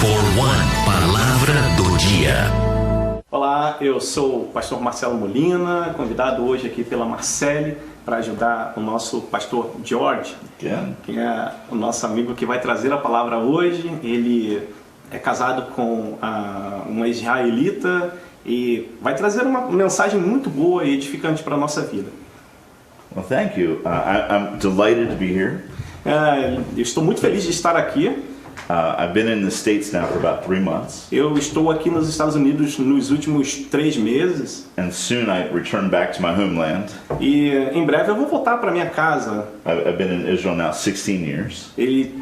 For One, palavra do dia. Olá, eu sou o pastor Marcelo Molina, convidado hoje aqui pela Marcele para ajudar o nosso pastor George, que é o nosso amigo que vai trazer a palavra hoje. Ele é casado com uma israelita e vai trazer uma mensagem muito boa e edificante para a nossa vida. Well, thank you. I'm delighted to be here. Eu estou muito feliz de estar aqui. I've been in the States now for about 3 months. Eu estou aqui nos Estados Unidos nos últimos 3 meses. And soon I return back to my homeland. E em breve eu vou voltar para minha casa. I've been in Israel now 16 years.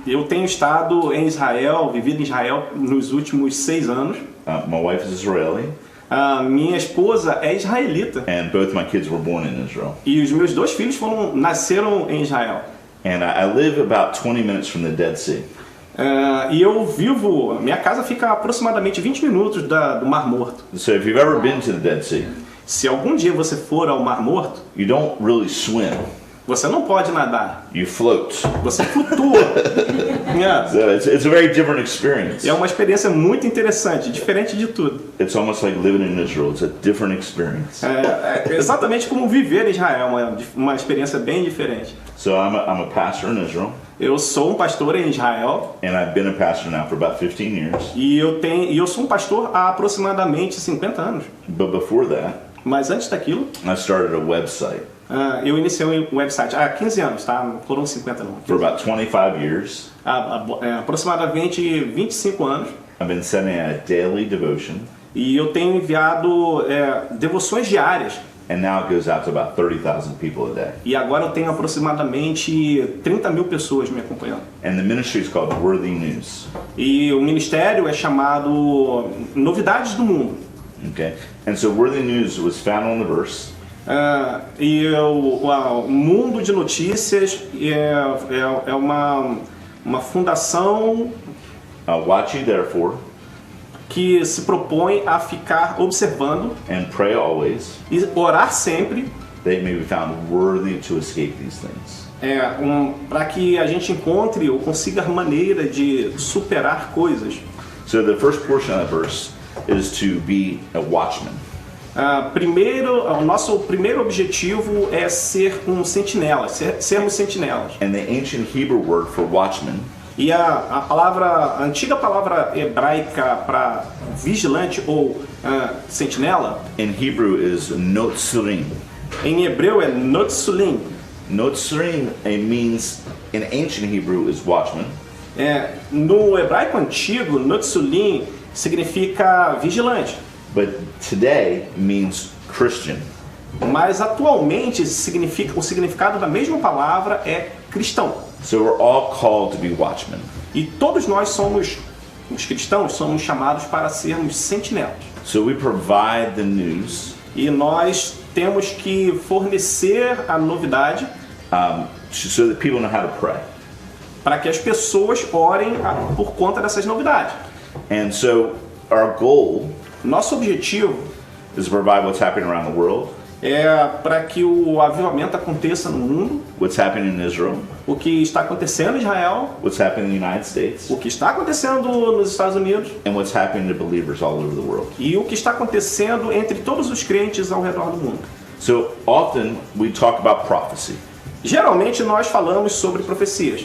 Eu tenho estado em Israel, vivido em Israel nos últimos 6 anos. My wife is Israeli. Minha esposa é israelita. And both my kids were born in Israel. E os meus 2 filhos nasceram em Israel. And I live about 20 minutes from the Dead Sea. E eu vivo, minha casa fica a aproximadamente 20 minutos do Mar Morto. So if you've ever been to the Dead Sea, Se algum dia você for ao Mar Morto, you don't really swim. você não pode nadar, You float. você flutua. So it's a very different experience. É uma experiência muito interessante, diferente de tudo. It's almost like living in Israel. It's a different experience. É exatamente como viver em Israel, uma experiência bem diferente. So I'm a pastor in Israel. Eu sou um pastor em Israel. And I've been a pastor now for about 15 years. E eu sou um pastor há aproximadamente 50 anos. But before that, Mas antes daquilo, I started a website. eu iniciei um website há 15 anos, tá? Não foram 50 não. For about 25 years, Aproximadamente 25 anos. I've been sending a daily devotion. E eu tenho enviado devoções diárias. And now it goes out to about 30,000 people a day. E agora eu tenho aproximadamente 30 mil pessoas me acompanhando. And the ministry is called Worthy News. E o ministério é chamado Novidades do Mundo. Okay? And so Worthy News was found on the verse. O Mundo de Notícias é uma fundação Watch ye therefore, que se propõe a ficar observando and pray always, e orar sempre, that you may be found worthy to escape these things. para que a gente encontre ou consiga a maneira de superar coisas. So the first portion of that verse is to be a watchman. O nosso primeiro objetivo é ser um sentinela, sermos sentinelas. And the ancient Hebrew word for watchman E a antiga palavra hebraica para vigilante ou sentinela, in Hebrew is notzurim. em hebreu é notsulim. Notzurim means, in ancient Hebrew, is watchman. No hebraico antigo, notsulim significa vigilante. But today means Christian. Mas atualmente o significado da mesma palavra é cristão. So we're all called to be watchmen. E todos nós somos, os cristãos, somos chamados para sermos sentinelas. So we provide the news E nós temos que fornecer a novidade so that people know how to pray. para que as pessoas orem por conta dessas novidades. And so our goal Nosso objetivo is to provide what's happening around the world, é para que o avivamento aconteça no mundo, what's happening in Israel, o que está acontecendo em Israel, what's happening in the United States, o que está acontecendo nos Estados Unidos and what's happening to believers all over the world. e o que está acontecendo entre todos os crentes ao redor do mundo. So often we talk about prophecy, Geralmente nós falamos sobre profecias,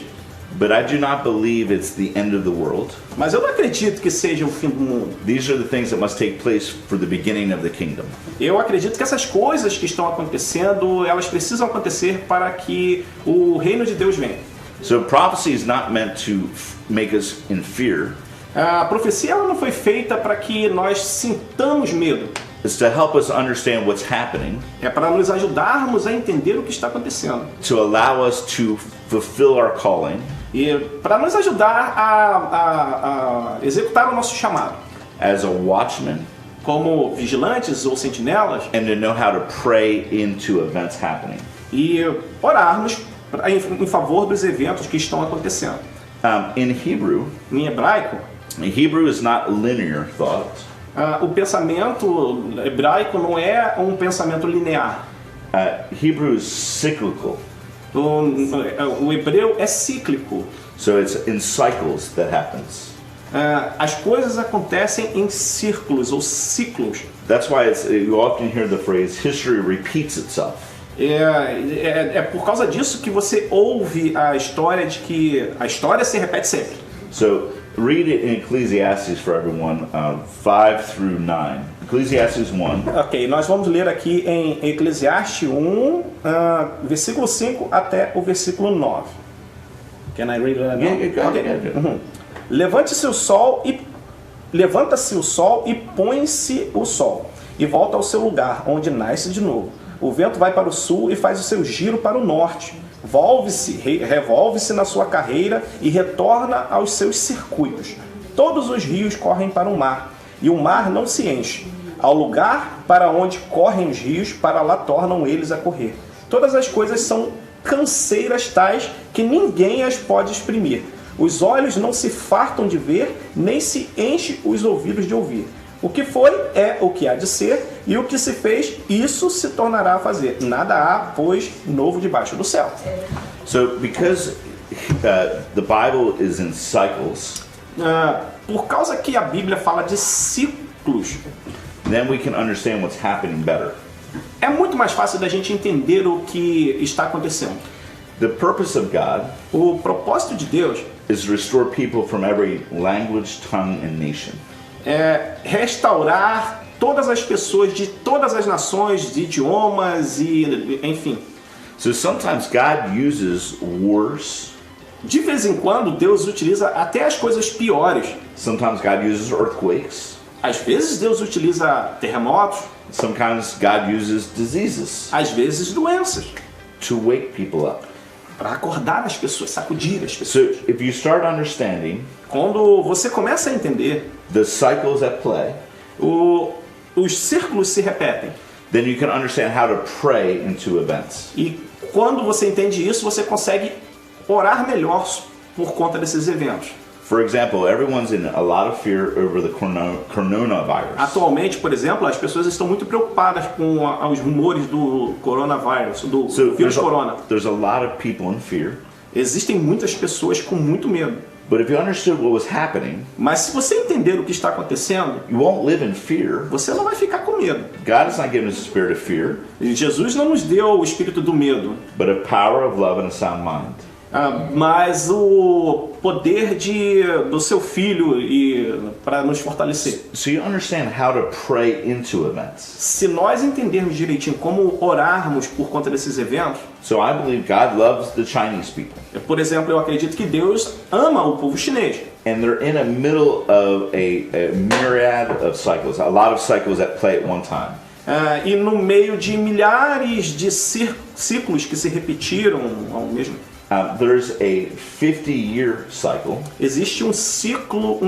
but I do not believe it's the end of the world. mas eu não acredito que seja o fim do mundo. These are the things that must take place for the beginning of the kingdom. Eu acredito que essas coisas que estão acontecendo, elas precisam acontecer para que o reino de Deus venha. So prophecy is not meant to make us in fear. A profecia ela não foi feita para que nós sintamos medo. It's to help us understand what's happening, É para nos ajudarmos a entender o que está acontecendo. to allow us to fulfill our calling E para nos ajudar a executar o nosso chamado. as a watchman Como vigilantes ou sentinelas. and to know how to pray into events happening. E orarmos em favor dos eventos que estão acontecendo. In Hebrew, Em hebraico, Hebrew is not linear thought. o pensamento hebraico não é um pensamento linear. Hebrew is cyclical. O hebreu é cíclico. So it's in cycles that happens. As coisas acontecem em círculos ou ciclos. That's why you often hear the phrase, history repeats itself. É por causa disso que você ouve a história de que a história se repete sempre. So read it in Ecclesiastes for everyone, 5 through 9. Ecclesiastes 1. Ok, nós vamos ler aqui em Eclesiastes 1, versículo 5 até o versículo 9. Can I read it now? Yeah, Okay. Uhum. Levanta-se o sol e põe-se o sol, e volta ao seu lugar, onde nasce de novo. O vento vai para o sul e faz o seu giro para o norte. Revolve-se na sua carreira e retorna aos seus circuitos. Todos os rios correm para o mar, e o mar não se enche. Ao lugar para onde correm os rios, para lá tornam eles a correr. Todas as coisas são canseiras tais que ninguém as pode exprimir. Os olhos não se fartam de ver, nem se enchem os ouvidos de ouvir. O que foi é o que há de ser, e o que se fez, isso se tornará a fazer. Nada há, pois, novo debaixo do céu. So because the Bible is in cycles, Por causa que a Bíblia fala de ciclos, then we can understand what's happening better. é muito mais fácil da gente entender o que está acontecendo. The purpose of God O propósito de Deus is to restore people from every language, tongue, and nation. é restaurar todas as pessoas de todas as nações, de idiomas e enfim. So sometimes God uses wars. De vez em quando Deus utiliza até as coisas piores. Sometimes God uses earthquakes. Às vezes Deus utiliza terremotos, Sometimes God uses diseases às vezes doenças, to wake people up. para acordar as pessoas, sacudir as So pessoas. if you start understanding Quando você começa a entender, the cycles at play, os círculos se repetem. then you can understand how to pray into events. E quando você entende isso, você consegue orar melhor por conta desses eventos. For example, everyone's in a lot of fear over the coronavirus. Atualmente, por exemplo, as pessoas estão muito preocupadas com os rumores do coronavírus, do So vírus corona. there's a lot of people in fear. Existem muitas pessoas com muito medo. But if you understood what was happening, Mas se você entender o que está acontecendo, you won't live in fear. você não vai ficar com medo. God has not given us a spirit of fear, E Jesus não nos deu o espírito do medo, but of power, of love, and a sound mind. mas o poder do seu filho e para nos fortalecer. So you understand how to pray into events. Se nós entendermos direitinho como orarmos por conta desses eventos, So I believe God loves the Chinese people. por exemplo, eu acredito que Deus ama o povo chinês. And they're in the middle of a myriad of cycles, a lot of cycles at play at one time. E no meio de milhares de ciclos que se repetiram ao mesmo tempo, There's a 50-year cycle, existe um ciclo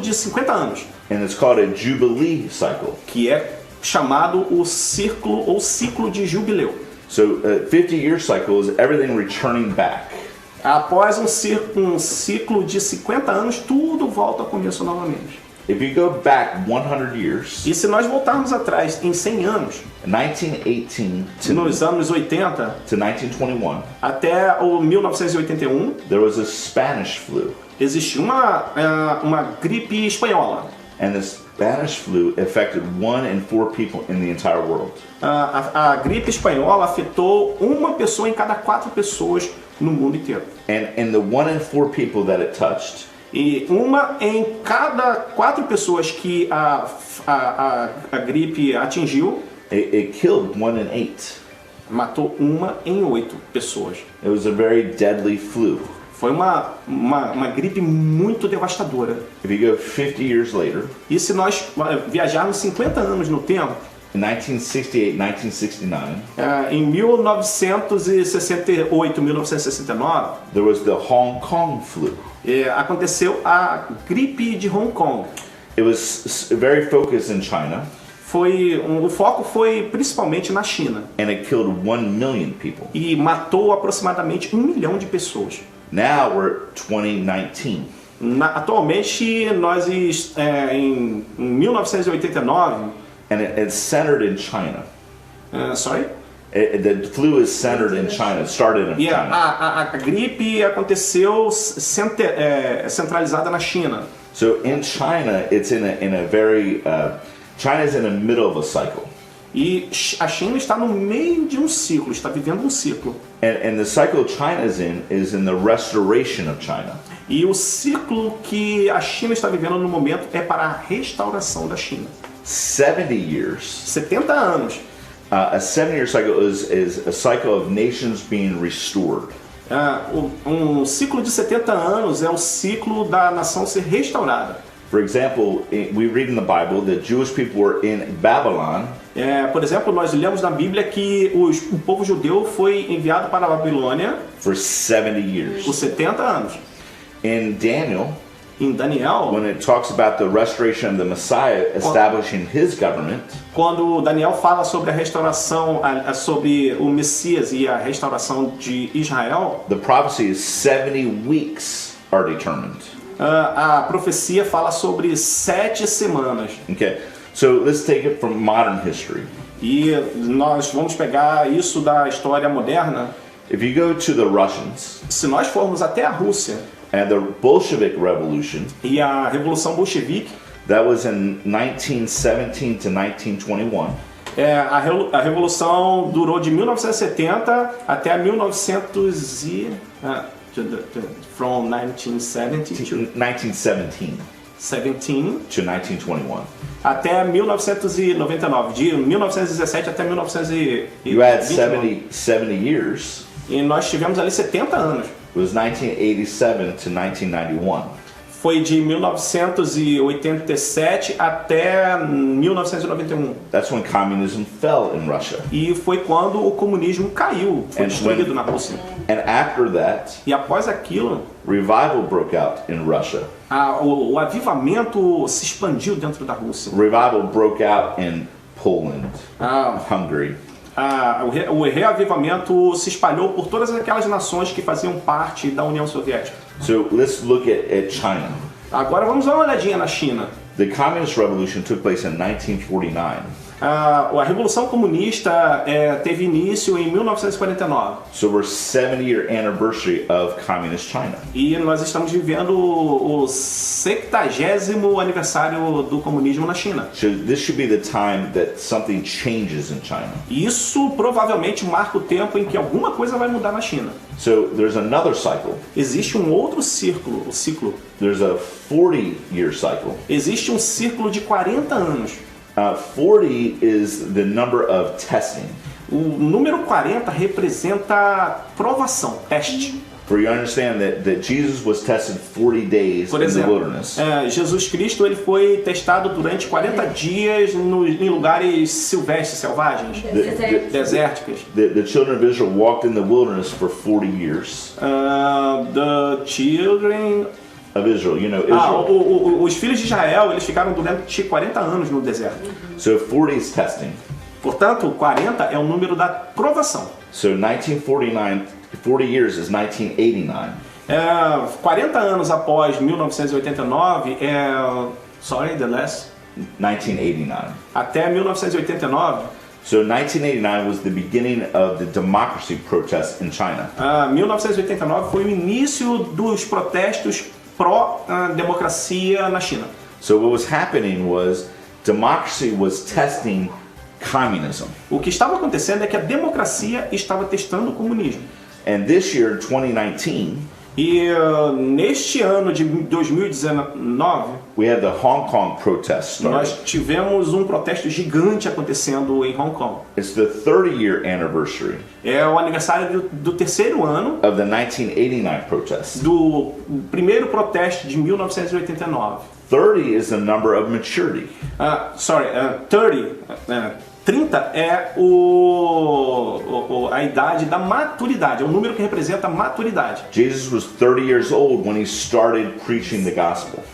de 50 anos, and it's called a Jubilee cycle. que é chamado o ciclo de jubileu. So 50-year cycle is everything returning back. Após um ciclo de 50 anos, tudo volta ao começo novamente. If you go back 100 years, E se nós voltarmos atrás em 100 anos, 1918 nos anos 80 to 1921, até o 1981, there was a Spanish flu. existia uma gripe espanhola. And the Spanish flu affected 1 in 4 people in the entire world. A gripe espanhola afetou uma pessoa em cada 4 pessoas no mundo inteiro. And the 1 in 4 people that it touched, E uma em cada 4 pessoas que a gripe atingiu, it killed 1 in 8. matou uma em 8 pessoas. It was a very deadly flu. Foi uma gripe muito devastadora. If you go 50 years later, E se nós viajarmos 50 anos no tempo, in 1968, 1969, em 1968, 1969, there was the Hong Kong flu. aconteceu a gripe de Hong Kong. It was very focused in China, O foco foi principalmente na China and it killed 1 million people. e matou aproximadamente 1 milhão de pessoas. Now we're 2019. Atualmente, nós em 1989, And it's centered in China. sorry? The flu is centered in China. It started in E China. a gripe aconteceu centralizada na China. So in China, it's in a very China's in the middle of a cycle. E a China está no meio de um ciclo, está vivendo um ciclo. And the cycle China is in the restoration of China. E o ciclo que a China está vivendo no momento é para a restauração da China. 70 years. 70 anos. A 7-year cycle is a cycle of nations being restored. Um ciclo de 70 anos é o ciclo da nação ser restaurada. For example, we read in the Bible that Jewish people were in Babylon. Por exemplo, nós lemos na Bíblia que o povo judeu foi enviado para a Babilônia For 70 years. por 70 anos. In Daniel, Em Daniel, when it talks about the restoration of the Messiah establishing his government, quando Daniel fala sobre a restauração, sobre o Messias e a restauração de Israel, the prophecy is 70 weeks are determined. a profecia fala sobre 7 semanas. Okay, so let's take it from modern history. E nós vamos pegar isso da história moderna. If you go to the Russians Se nós formos até a Rússia and the Bolshevik Revolution, e a Revolução Bolchevique, that was in 1917 to 1921. A Revolução durou de 1970 até from 1970 to 1917 17 to 1921. até 1999, de 1917 até 1929. You had 70 years. E nós tivemos ali 70 anos. It was 1987 to 1991. Foi de 1987 até 1991. That's when communism fell in Russia. E foi quando o comunismo caiu, foi destruído na Rússia. And after that, E após aquilo, revival broke out in Russia. o avivamento se expandiu dentro da Rússia. Revival broke out in Poland, Hungary. O reavivamento se espalhou por todas aquelas nações que faziam parte da União Soviética. So let's look at China. Agora vamos dar uma olhadinha na China. The Communist Revolution took place in 1949. A Revolução Comunista teve início em 1949. So we're 70-year anniversary of Communist China. E nós estamos vivendo o 70º aniversário do comunismo na China. So this should be the time that something changes in China. Isso provavelmente marca o tempo em que alguma coisa vai mudar na China. So there's another cycle. Existe um outro ciclo. There's a 40-year cycle. Existe um ciclo de 40 anos. 40 is the number of testing. O número 40 representa provação, teste. For you understand that Jesus was tested 40 days Por in the exemplo, wilderness. Jesus Cristo ele foi testado durante 40 dias em lugares silvestres, selvagens, desérticos. The children of Israel walked in the wilderness for 40 years. The children Of Israel, you know, Israel. Os filhos de Israel eles ficaram durante 40 anos no deserto. So 40 is testing. Portanto, 40 é o número da provação. So 1949, 40 years is 1989. 40 anos após 1989 the last 1989. até 1989. So 1989 was the beginning of the democracy protests in China. 1989 foi o início dos protestos pró-democracia na China. So what was happening was democracy was testing communism. O que estava acontecendo é que a democracia estava testando o comunismo. And this year, 2019, E neste ano de 2019, we had the Hong Kong protests nós started. tivemos um protesto gigante acontecendo em Hong Kong. It's the 30-year anniversary É o aniversário do terceiro ano of the 1989 protests. do primeiro protesto de 1989. 30 is the number of maturity. 30 é a idade da maturidade, é um número que representa a maturidade. Jesus was 30 years old when he started preaching the gospel.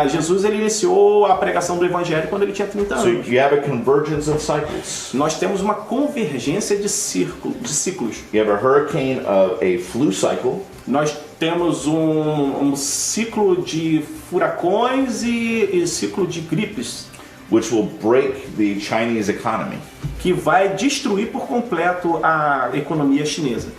Jesus ele iniciou a pregação do evangelho quando ele tinha 30 So anos. you have a convergence of cycles. Nós temos uma convergência de ciclos. You have a hurricane of a flu cycle. Nós temos um ciclo de furacões e ciclo de gripes. which will break the Chinese economy. que vai destruir por completo a economia chinesa.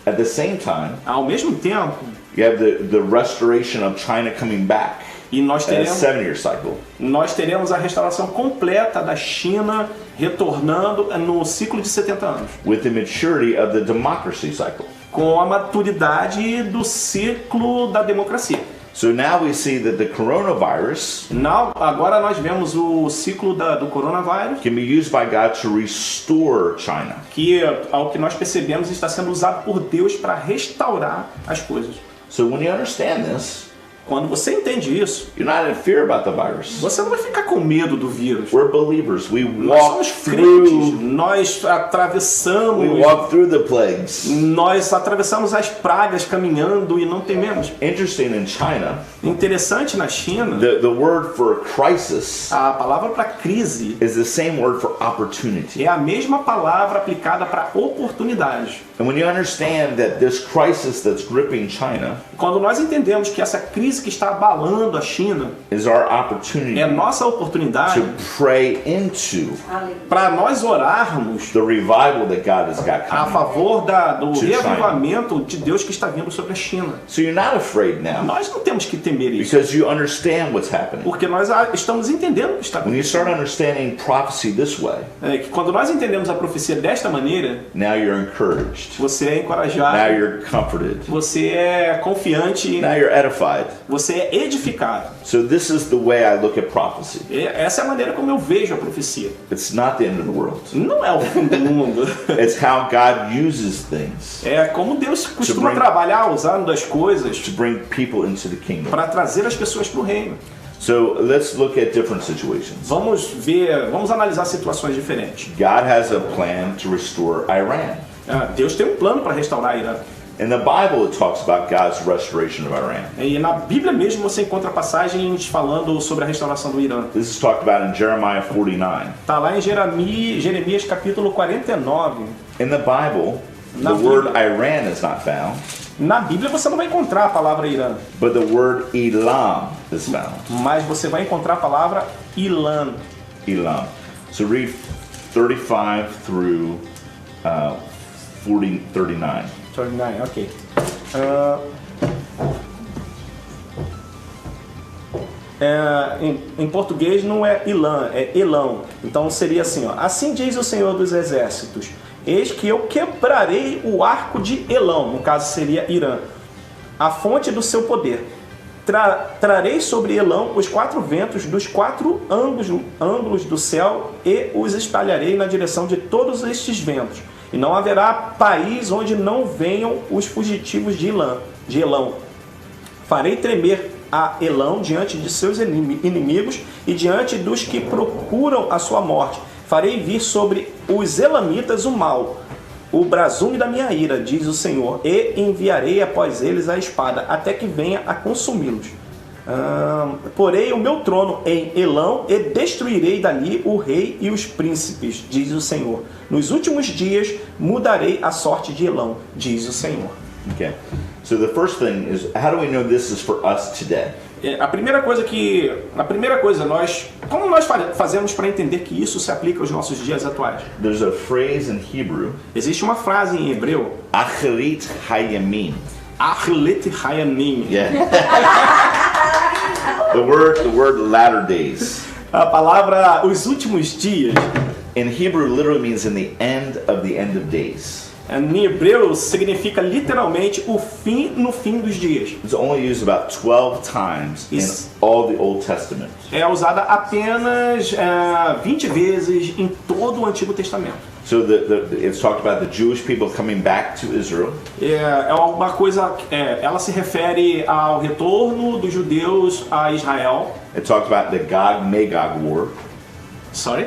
At the same time, Ao mesmo tempo, you have the restoration of China coming back e nós at a teremos, 7-year cycle. nós teremos a restauração completa da China retornando no ciclo de 70 anos, With the maturity of the democracy cycle. com a maturidade do ciclo da democracia. So now we see that the coronavirus Agora nós vemos o ciclo do coronavírus, can be used by God to restore China. que, ao que nós percebemos, está sendo usado por Deus para restaurar as coisas. So when you understand this, Quando você entende isso, you're not in fear about the virus. você não vai ficar com medo do vírus. We're believers. We Nós walk somos crentes, through. nós atravessamos, We walk through the plagues. nós atravessamos as pragas caminhando e não tememos. Interesting in China, Interessante na China, the word for crisis a palavra para crise is the same word for opportunity. é a mesma palavra aplicada para oportunidade. And when you understand that this crisis that's gripping China Quando nós entendemos que essa crise que está abalando a China is our opportunity é nossa oportunidade to pray into para nós orarmos the revival that God has got a coming. favor do To reavivamento de Deus que está vindo sobre a China. So you're not afraid now Nós não temos que temer isso, because you understand what's happening. porque nós estamos entendendo o que está When you acontecendo. start understanding prophecy this way, É que quando nós entendemos a profecia desta maneira, now you're encouraged. você é Now encorajado, you're comforted. você é confiante, Now you're edified. você é edificado. So this is the way I look at prophecy. E essa é a maneira como eu vejo a profecia. It's not the end of the world. Não é o fim do mundo. It's how God uses things É como Deus costuma bring- trabalhar usando as coisas to bring people into the kingdom. para trazer as pessoas para o reino. So let's look at different situations. Vamos analisar situações diferentes. God has a plan to restore Iran. Deus tem um plano para restaurar Irã. In the Bible, it talks about God's restoration of Iran. E na Bíblia mesmo você encontra passagens falando sobre a restauração do Irã. This is talked about in Jeremiah 49. Está lá em Jeremias capítulo 49. In the Bible, Na the word Bíblia. Iran is not found, Na Bíblia você não vai encontrar a palavra Irã, but the word Elam is found. mas você vai encontrar a palavra Ilã. Elam. So read 35 through 39. 39, ok. Em português não é Ilã, é Elão. Então seria assim, ó. Assim diz o Senhor dos Exércitos: eis que eu quebrarei o arco de Elão, no caso seria Irã, a fonte do seu poder. Trarei sobre Elão os 4 ventos dos 4 ângulos do céu e os espalharei na direção de todos estes ventos. E não haverá país onde não venham os fugitivos de Elão. Farei tremer a Elão diante de seus inimigos e diante dos que procuram a sua morte. Farei vir sobre os elamitas o mal, o brasume da minha ira, diz o Senhor, e enviarei após eles a espada, até que venha a consumi-los. Porei o meu trono em Elão e destruirei dali o rei e os príncipes, diz o Senhor. Nos últimos dias mudarei a sorte de Elão, diz o Senhor. Okay. So the first thing is, how do we know this is for us today? A primeira coisa como nós fazemos para entender que isso se aplica aos nossos dias atuais? There's a phrase in Hebrew, Existe uma frase em hebreu, Acharit Hayamin. Achlet Hayanim. Yeah. the word latter days. A palavra os últimos dias, In Hebrew literally means in the end of days. em hebreu significa literalmente o fim no fim dos dias. It's only used about 12 times in Isso. all the Old Testament. É usada apenas 20 vezes em todo o Antigo Testamento. So it's talked about the Jewish people coming back to Israel. É uma coisa, ela se refere ao retorno dos judeus a Israel. It talks about the Gog-Magog war. Sorry?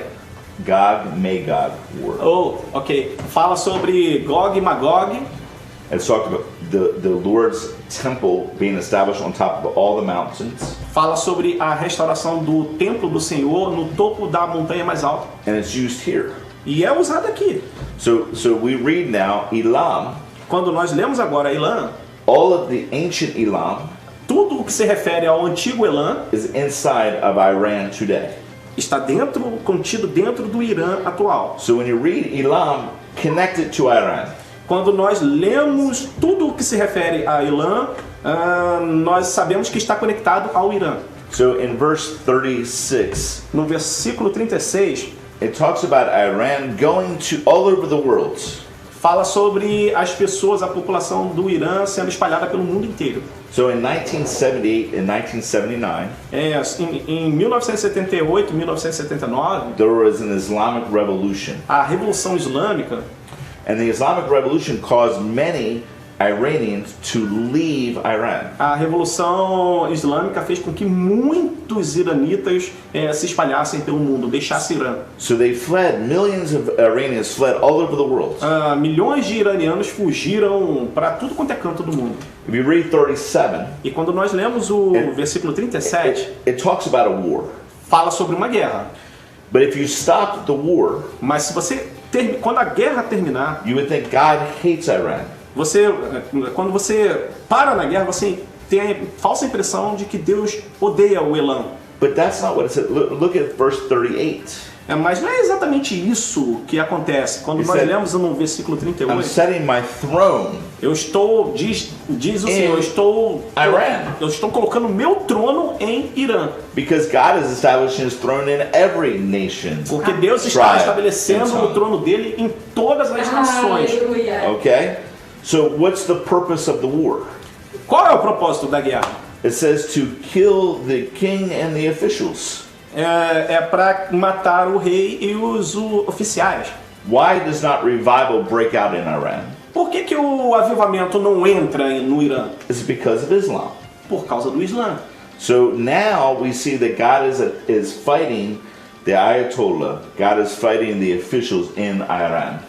Gog-Magog war. Oh, ok. Fala sobre Gog e Magog. It's talked about the Lord's temple being established on top of all the mountains. Fala sobre a restauração do templo do Senhor no topo da montanha mais alta. And it's used here. E é usado aqui. So we read now Elam, Quando nós lemos agora Elã, all of the ancient Elam tudo o que se refere ao antigo Elã is inside of Iran today. está contido dentro do Irã atual. So when you read Elam, connect it to Iran. Quando nós lemos tudo o que se refere a Irã, nós sabemos que está conectado ao Irã. So in verse 36, No versículo 36, it talks about Iran going to all over the world. fala sobre as pessoas, a população do Irã sendo espalhada pelo mundo inteiro. So in 1978 and 1979, Em 1978, 1979, there was an Islamic revolution. a Revolução Islâmica, And the Islamic revolution caused many Iranians to leave Iran. a Revolução Islâmica fez com que muitos iranitas se espalhassem pelo mundo, deixassem Irã. So they fled, millions of Iranians fled all over the world. Milhões de iranianos fugiram para tudo quanto é canto do mundo. If you read 37, E quando nós lemos o versículo 37, it talks about a war. fala sobre uma guerra. But if you stop the war, Mas se você quando a guerra terminar, you would think God hates Iran. quando você para na guerra, você tem a falsa impressão de que Deus odeia o Irã. But that's not what it said. Look at verse 38. Mas não é exatamente isso que acontece. Quando nós lemos no versículo I'm 38, setting my throne. eu estou, diz o Senhor, eu estou colocando meu trono em Irã. Because God is establishing his throne in every nation. Porque Deus está tribe, estabelecendo and tongue. o trono dele em todas as nações. Okay? So what's the purpose of the war? Qual é o propósito da guerra? It says to kill the king and the officials. É para matar o rei e os oficiais. Why does not revival break out in Iran? Por que o avivamento não entra no Irã? It's because of Islam. Por causa do Islã. So now we see that God is fighting the Ayatollah. God is fighting the officials in Iran.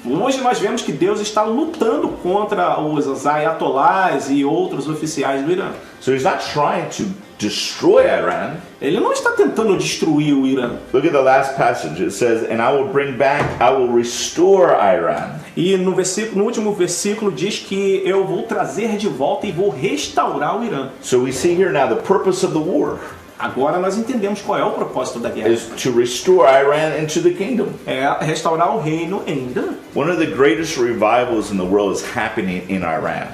Hoje nós vemos que Deus está lutando contra os ayatolás e outros oficiais do Irã. So he's not trying to destroy Iran. Ele não está tentando destruir o Irã. Look at the last passage. It says, "And I will bring back, I will restore Iran." E no último versículo diz que eu vou trazer de volta e vou restaurar o Irã. So we see here now the purpose of the war Agora nós entendemos qual é o propósito da guerra. is to restore Iran into the kingdom. É restaurar o reino em Irã. One of the greatest revivals in the world is happening in Iran.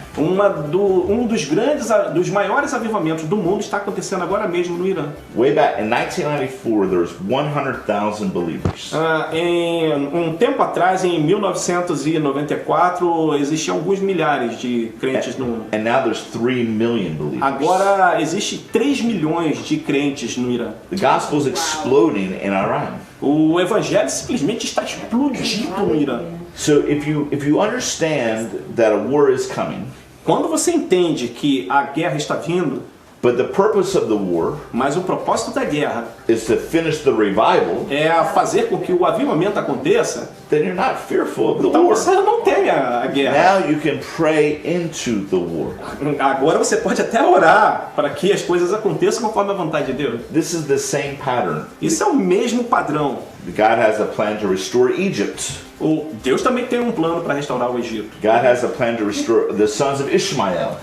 Dos maiores avivamentos do mundo está acontecendo agora mesmo no Irã. Way back in 1994, there was 100,000 believers. Um tempo atrás, em 1994, existiam alguns milhares de crentes no mundo. And now there's 3 million believers. Agora existe 3 milhões de crentes no Irã. The gospel is exploding in Iran. O evangelho simplesmente está explodindo no Irã. So if you understand that a war is coming, Quando você entende que a guerra está vindo, but the purpose of the war mas o propósito da guerra is to finish the revival, é fazer com que o avivamento aconteça, then you're not fearful of the então war. você não teme a guerra. Now you can pray into the war. Agora você pode até orar para que as coisas aconteçam conforme a vontade de Deus. This is the same pattern. Isso é o mesmo padrão. God has a plan to restore Egypt. Deus também tem um plano para restaurar o Egito. God has a plan to restore the sons of Ishmael.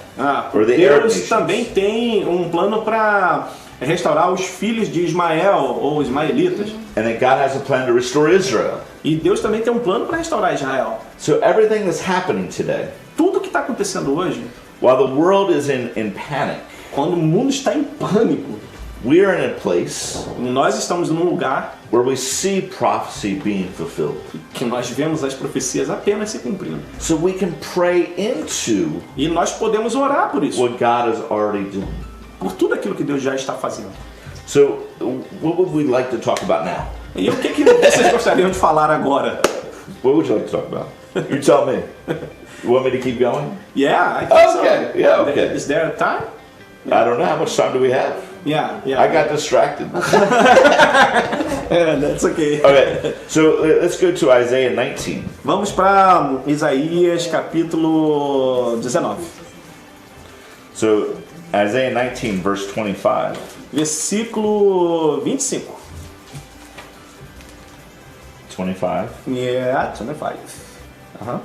Or the Arab Deus nations. também tem um plano para restaurar os filhos de Ismael ou ismaelitas. And then God has a plan to restore Israel. E Deus também tem um plano para restaurar Israel. So everything that's happening today, Tudo que está acontecendo hoje, while the world is in panic, quando o mundo está em pânico, we are in a place nós estamos num lugar where we see prophecy being fulfilled. que nós vemos as profecias apenas se cumprindo. So we can pray into E nós podemos orar por isso, what God is already doing. por tudo aquilo que Deus já está fazendo. So what would we like to talk about now? E o que vocês gostariam de falar agora? What would you like to talk about? You tell me. You want me to keep going? Yeah, I think Okay, so. yeah, okay. Is there a time? I don't know. How much time do we have? Yeah. I got distracted. Yeah, that's okay. Okay, so let's go to Isaiah 19. Vamos para Isaías capítulo 19. So Isaiah 19, verse 25. Versículo 25. 25. Yeah, 25.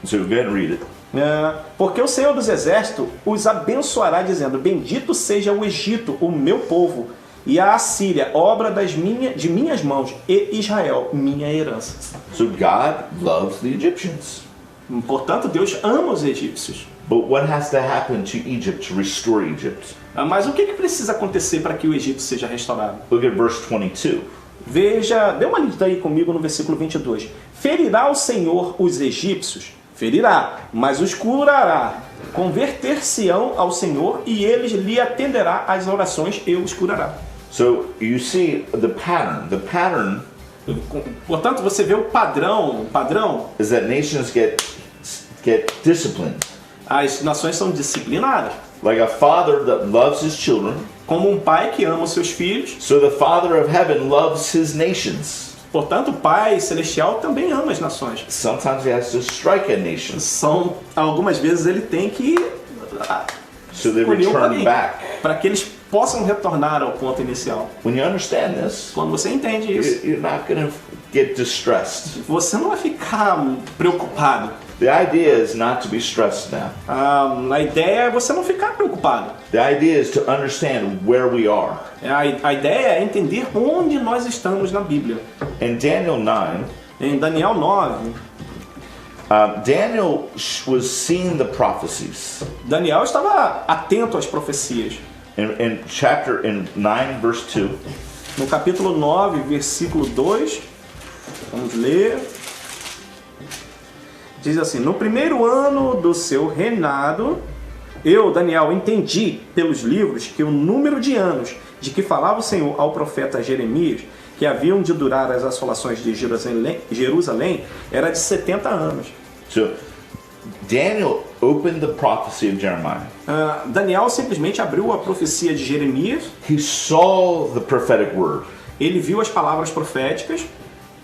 So go ahead and read it. Porque o Senhor dos Exércitos os abençoará, dizendo: Bendito seja o Egito, o meu povo, e a Assíria, obra de minhas mãos, e Israel, minha herança. So God loves the Egyptians. Portanto, Deus ama os egípcios. But what has to happen to Egypt to restore Egypt? Mas o que precisa acontecer para que o Egito seja restaurado? Look at verse 22. Veja, dê uma lida aí comigo no versículo 22. Ferirá o Senhor os egípcios? Ferirá, mas os curará. Converter-se-ão ao Senhor e eles lhe atenderá às orações e os curará. So you see the pattern. The pattern Portanto, você vê o padrão. is that nations get disciplined. As nações são disciplinadas. Like a father that loves his children, Como um pai que ama os seus filhos. so the Father of heaven loves his nations. Portanto, o Pai Celestial também ama as nações. Sometimes he has to strike a nation Algumas vezes ele tem que so they escolher um return caminho back. para que eles possam retornar ao ponto inicial. When you understand this, Quando você entende isso, you're not going to get distressed. você não vai ficar preocupado. The idea is not to be stressed now. A ideia é você não ficar preocupado. The idea is to understand where we are. A ideia é entender onde nós estamos na Bíblia. In Daniel 9, Em Daniel 9, Daniel was seeing the prophecies. Daniel estava atento às profecias. In 9 verse 2, No capítulo 9, versículo 2, vamos ler. Diz assim: no primeiro ano do seu reinado, eu, Daniel, entendi pelos livros que o número de anos de que falava o Senhor ao profeta Jeremias, que haviam de durar as assolações de Jerusalém, era de 70 anos. so Daniel opened the prophecy of Jeremiah. Daniel simplesmente abriu a profecia de Jeremias, He saw the prophetic word. ele viu as palavras proféticas,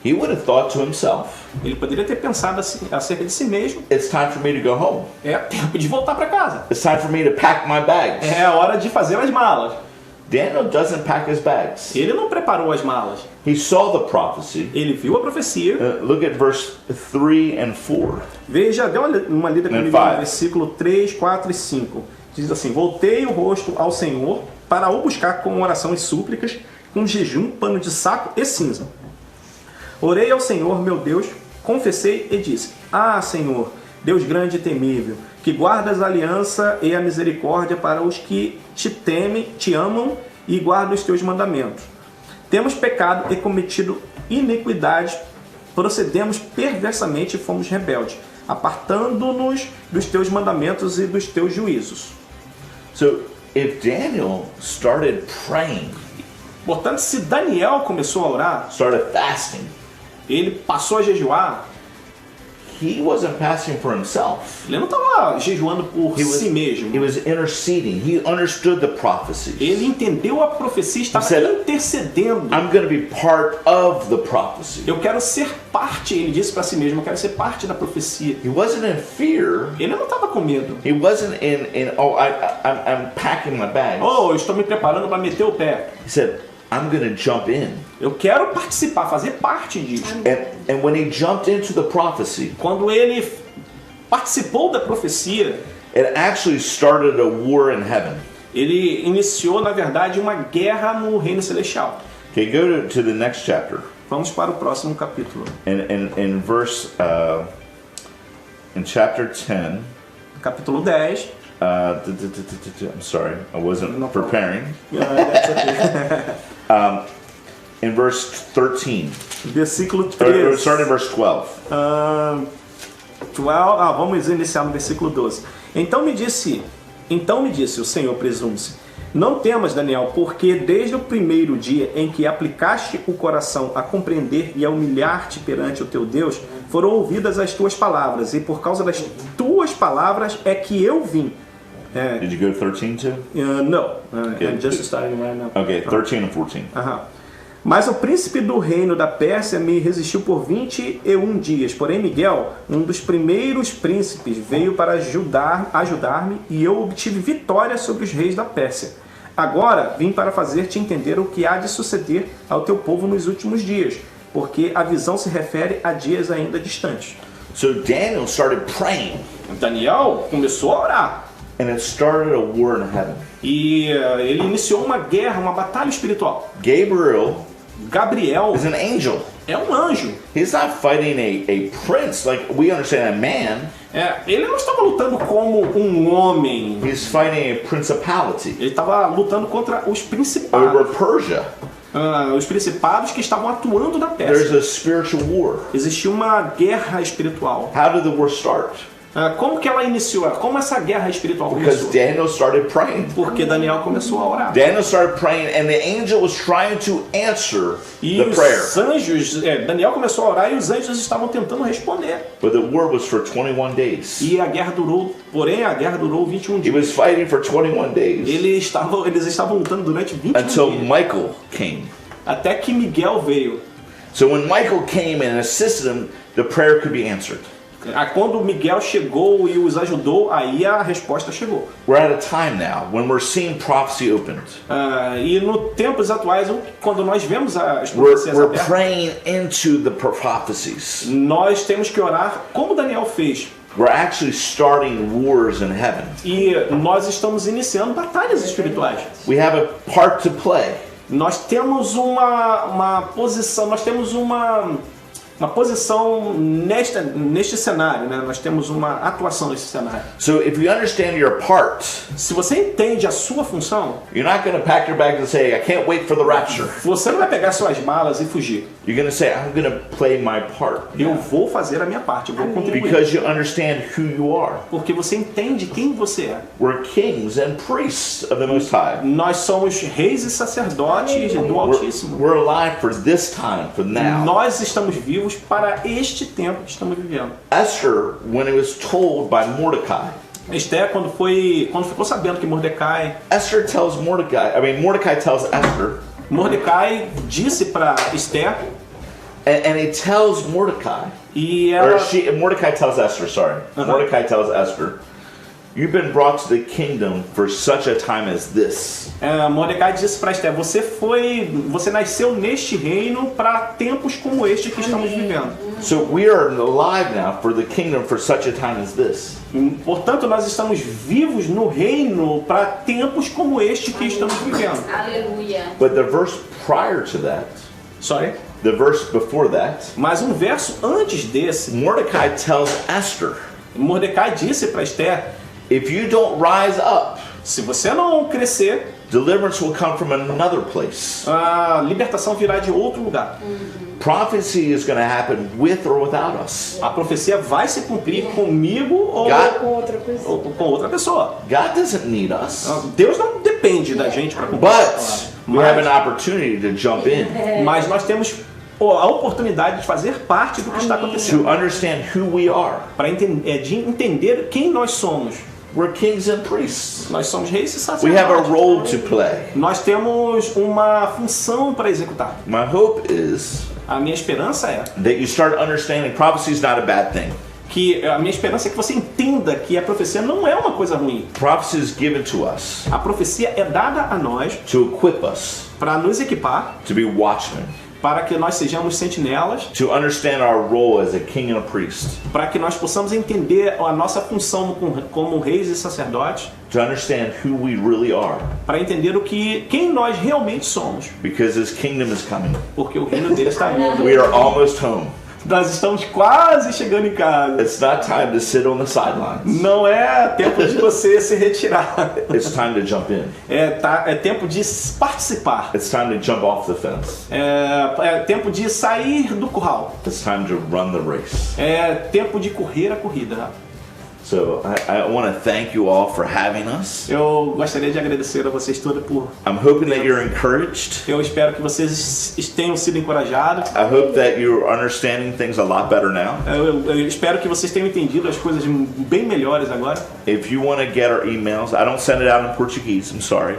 He would have thought to himself, ele poderia ter pensado assim, acerca de si mesmo: it's time for me to go home. é tempo de voltar para casa, It's time for me to pack my bags. é a hora de fazer as malas. Daniel doesn't pack his bags. Ele não preparou as malas, He saw the prophecy. ele viu a profecia. Look at verse 3 and 4. Veja, dê uma lida comigo five. no versículo 3, 4 e 5. Diz assim: voltei o rosto ao Senhor para o buscar com oração e súplicas, com jejum, pano de saco e cinza. Orei ao Senhor, meu Deus, confessei e disse: ah, Senhor, Deus grande e temível, que guardas a aliança e a misericórdia para os que te temem, te amam e guardam os teus mandamentos. Temos pecado e cometido iniquidades, procedemos perversamente e fomos rebeldes, apartando-nos dos teus mandamentos e dos teus juízos. So if Daniel started praying, Portanto, se Daniel começou a orar, started fasting, ele passou a jejuar, he wasn't fasting for himself. ele não estava jejuando por He was, si mesmo. he was interceding. He understood the prophecies. Ele entendeu a profecia e estava He said, intercedendo. I'm going to be part of the prophecy. Eu quero ser parte, ele disse para si mesmo, eu quero ser parte da profecia. He wasn't in fear. Ele não estava com medo. He wasn't in I'm packing my bags. Oh, eu estou me preparando para meter o pé. He said, I'm going to jump in. Eu quero participar, fazer parte disso. And when he jumped into the prophecy, Quando ele participou da profecia, it actually started a war in heaven. ele iniciou, na verdade, uma guerra no reino celestial. Okay, go to the next chapter. Vamos para o próximo capítulo. In verse, in chapter 10, Capítulo 10. I'm sorry, I wasn't No problem. preparing. That's okay. In verse 13, Versículo or 13. starting in verse 12. 12, vamos iniciar no versículo 12. Então me disse o Senhor, presume-se: não temas, Daniel, porque desde o primeiro dia em que aplicaste o coração a compreender e a humilhar-te perante o teu Deus, foram ouvidas as tuas palavras, e por causa das tuas palavras é que eu vim. Did you go to 13 too? No, Okay. I'm just starting right now. Okay, 13 and 14. Aham. Mas o príncipe do reino da Pérsia me resistiu por 21 dias. Porém, Miguel, um dos primeiros príncipes, veio para ajudar-me e eu obtive vitória sobre os reis da Pérsia. Agora vim para fazer-te entender o que há de suceder ao teu povo nos últimos dias, porque a visão se refere a dias ainda distantes. So Daniel started praying. Daniel começou a orar. and it started a war in heaven. E ele iniciou uma guerra, uma batalha espiritual. Gabriel Gabriel is an angel. é um anjo. He's not fighting a prince like we understand a man. Ele não estava lutando como um homem. He's fighting a principality Ele estava lutando contra os over principados. Persia. Os principados que estavam atuando na There's Pérsia. a spiritual war. Existia uma guerra espiritual. How did the war start? Como que ela iniciou? Como essa guerra espiritual Because começou? Daniel started praying. Porque Daniel começou a orar. Daniel started praying, and the angel was trying to answer E the prayer. os anjos, Daniel começou a orar e os anjos estavam tentando responder. But the war was for 21 days. E a guerra durou, porém a guerra durou 21 He dias. was fighting for 21 days Eles estavam lutando durante 21 until dias. Michael came. Até que Miguel veio. So when Michael came and assisted him, the prayer could be answered. Quando Miguel chegou e os ajudou, aí a resposta chegou. We're at a time now when we're seeing prophecy opened. E no tempos atuais, quando nós vemos as We're profecias abertas, praying into the prophecies. nós temos que orar como Daniel fez. We're actually starting wars in heaven. E nós estamos iniciando batalhas espirituais. We have a part to play. Nós temos uma posição, nós temos uma posição neste cenário, né? Nós temos uma atuação nesse cenário. So if you understand your part, Se você entende a sua função, you're not going to pack your bags and say, I can't wait for the rapture. você não vai pegar suas malas e fugir. You're going to say, I'm going to play my part. Eu vou fazer a minha parte, eu vou contribuir. Because you understand who you are. Porque você entende quem você é. We're kings and priests of the Most High. Nós somos reis e sacerdotes do Altíssimo. We're alive for this time, for now. Nós estamos vivos para este tempo que estamos vivendo. Esther, when it was told by Mordecai, Esther, quando ficou sabendo que Mordecai Mordecai tells Esther, Mordecai disse para Esther, and he tells Mordecai, e Mordecai tells Esther, sorry. Mordecai tells Esther, you've been brought to the kingdom for such a time as this. Mordecai disse para Esther, você nasceu neste reino para tempos como este que estamos vivendo. So we are alive now for the kingdom for such a time as this. Portanto, nós estamos vivos no reino para tempos como este que estamos vivendo. Aleluia. But the verse prior to that, the verse before that, Mas um verso antes desse, Mordecai tells Esther, Mordecai disse para Esther, if you don't rise up, se você não crescer, deliverance will come from another place. a libertação virá de outro lugar. Prophecy is going to happen with or without us. A profecia vai se cumprir comigo ou com outra pessoa. God doesn't need us, Deus não depende da gente para cumprir essa but we have an palavra. opportunity to jump in, Mas nós temos a oportunidade de fazer parte do que está to acontecendo. understand who we are. De entender quem nós somos. We're kings and priests. Nós somos reis e We have a sacerdotes. role to play. Nós temos uma função para executar. My hope is A minha esperança é that you start understanding prophecy is not a bad thing. a minha esperança é que você entenda que a profecia não é uma coisa ruim. Prophecy is given to us A profecia é dada a nós to equip us para nos equipar, to be watchmen, para que nós sejamos sentinelas, to understand our role as a king and a priest, para que nós possamos entender a nossa função como reis e sacerdotes, to understand who we really are, para entender quem nós realmente somos, because his kingdom is coming. porque o reino dele está vindo. We are almost home. Nós estamos quase chegando em casa. It's not time to sit on the sidelines. Não é tempo de você se retirar. It's time to jump in. É tempo de participar. It's time to jump off the fence. É tempo de sair do curral. It's time to run the race. É tempo de correr a corrida. So I want to thank you all for having us. Eu gostaria de agradecer a vocês todos por... I'm hoping that you're encouraged. Eu espero que vocês tenham sido encorajados. I hope that you're understanding things a lot better now. Eu espero que vocês tenham entendido as coisas bem melhores agora. If you want to get our emails, I don't send it out in Portuguese, I'm sorry.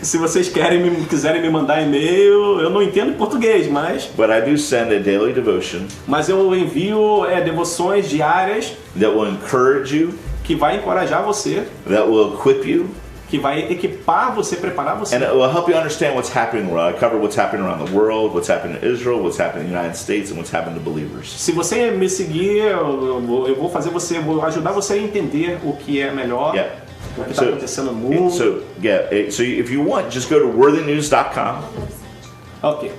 Se vocês quiserem me mandar e-mail, eu não entendo português, mas But I do send a daily devotion eu envio devoções diárias that will encourage you, que vai encorajar você, that will equip you, que vai equipar você, preparar você. And it will help you understand what's happening around. I cover what's happening around the world, what's happening in Israel, what's happening in the United States, and what's happening to believers. Se você me seguir, eu vou ajudar você a entender o que é melhor, o que está acontecendo no mundo. So if you want, just go to worthynews.com. Okay.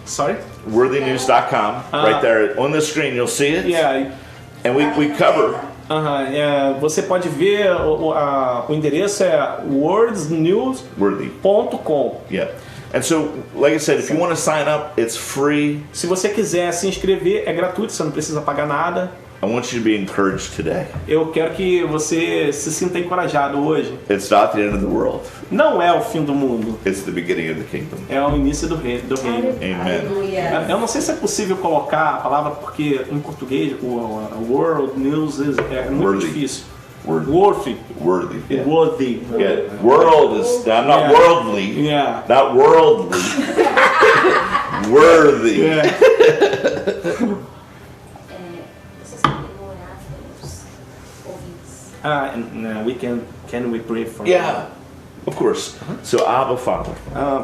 Sorry. Worthynews.com. Right there on the screen, you'll see it. Yeah. And we cover. Você pode ver o endereço é wordsnews.com. Yeah. And so, like I said, if you want to sign up, it's free. Se você quiser se inscrever, é gratuito, você não precisa pagar nada. I want you to be encouraged today. Eu quero que você se sinta encorajado hoje. It's not the end of the world. Não é o fim do mundo. It's the beginning of the kingdom. É o início do reino. Amen. Eu não sei se é possível colocar a palavra porque em português o world news é muito difícil. Worthy. Yeah. Worthy. Yeah. World is not worldly. Yeah. Not worldly. Worthy. Yeah. Can we pray for Yeah. Of course. So, Abba, Father,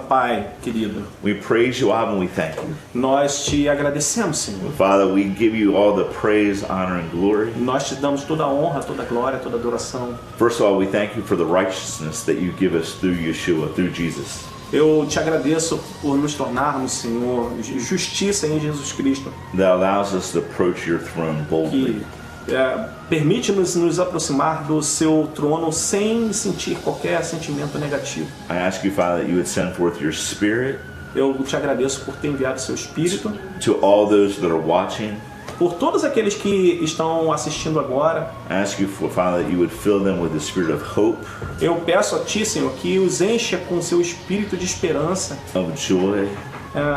Pai querido, we praise you, Abba, and we thank you. nós te agradecemos, Senhor. Father, we give you all the praise, honor, and glory. Nós te damos toda a honra, toda a glória, toda a adoração. First of all, we thank you for the righteousness that you give us through Yeshua, through Jesus. Eu te agradeço por nos tornarmos, Senhor, justiça em Jesus Cristo, That allows us to approach your throne boldly. que permite-nos nos aproximar do seu trono sem sentir qualquer sentimento negativo. I ask you, Father, that you would send forth your Spirit Eu te agradeço por ter enviado seu Espírito, to all those that are watching. por todos aqueles que estão assistindo agora. I ask you, Father, that you would fill them with the spirit of hope, Eu peço a Ti, Senhor, que os encha com seu espírito de esperança, of joy,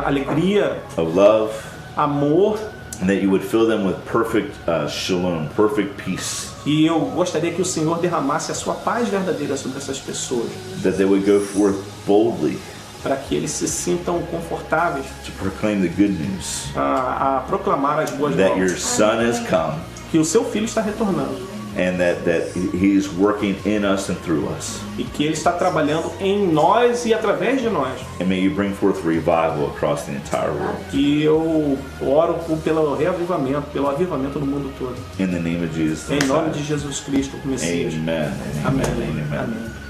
alegria, of love, amor. and that you would fill them with perfect shalom, perfect peace. E eu gostaria que o Senhor derramasse a sua paz verdadeira sobre essas pessoas, That they would go forth boldly para que eles se sintam confortáveis to proclaim the good news a proclamar as boas that your novas, Son has come que o seu Filho está retornando and that He is working in us and through us. e que Ele está trabalhando em nós e através de nós. And may you bring forth revival across the entire world. E eu oro pelo reavivamento, pelo avivamento do mundo todo. In the name of Jesus. Em nome de Jesus Cristo, o Messias. Amen. Amém. Amen. Amém.